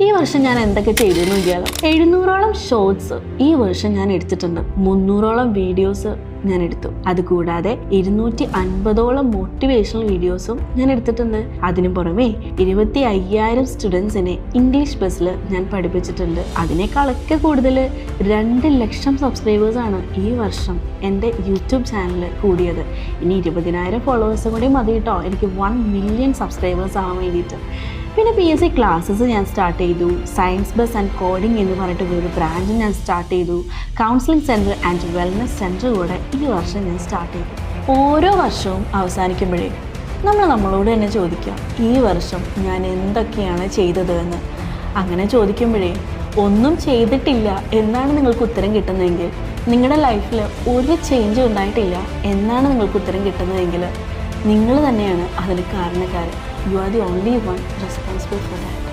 ഈ വർഷം ഞാൻ എന്തൊക്കെ ചെയ്തു എന്ന് നോക്കിയാലോ. 700ഓളം ഷോർട്സ് ഈ വർഷം ഞാൻ എടുത്തിട്ടുണ്ട്. 300ഓളം വീഡിയോസ് ഞാൻ എടുത്തു. അതുകൂടാതെ 250ഓളം മോട്ടിവേഷണൽ വീഡിയോസും ഞാൻ എടുത്തിട്ടുണ്ട്. അതിനു പുറമെ 25,000 സ്റ്റുഡൻസിനെ ഇംഗ്ലീഷ് ബസ്സിൽ ഞാൻ പഠിപ്പിച്ചിട്ടുണ്ട്. അതിനേക്കാളൊക്കെ കൂടുതൽ 2 ലക്ഷം സബ്സ്ക്രൈബേഴ്സാണ് ഈ വർഷം എൻ്റെ യൂട്യൂബ് ചാനൽ കൂടിയത്. ഇനി 20,000 ഫോളോവേഴ്സും കൂടി മതി കേട്ടോ എനിക്ക് 1 മില്യൺ സബ്സ്ക്രൈബേഴ്സ് ആവാൻ വേണ്ടിയിട്ട്. പിന്നെ PSC ക്ലാസ്സസ് ഞാൻ സ്റ്റാർട്ട് ചെയ്തു. സയൻസ് ബസ് ആൻഡ് കോഡിംഗ് എന്ന് പറഞ്ഞിട്ട് ഒരു ബ്രാഞ്ച് ഞാൻ സ്റ്റാർട്ട് ചെയ്തു. Counselling centre and wellness centre കൂടെ ഈ വർഷം ഞാൻ സ്റ്റാർട്ട് ചെയ്തു. ഓരോ വർഷവും അവസാനിക്കുമ്പോഴേ നമ്മളോട് തന്നെ ചോദിക്കാം, ഈ വർഷം ഞാൻ എന്തൊക്കെയാണ് ചെയ്തത് എന്ന്. അങ്ങനെ ചോദിക്കുമ്പോഴേ ഒന്നും ചെയ്തിട്ടില്ല എന്നാണ് നിങ്ങൾക്ക് ഉത്തരം കിട്ടുന്നതെങ്കിൽ, നിങ്ങളുടെ ലൈഫിൽ ഒരു ചേഞ്ചും ഉണ്ടായിട്ടില്ല എന്നാണ് നിങ്ങൾക്ക് ഉത്തരം കിട്ടുന്നതെങ്കിൽ, നിങ്ങൾ തന്നെയാണ് അതിന് കാരണക്കാരൻ. You are the only one responsible for that.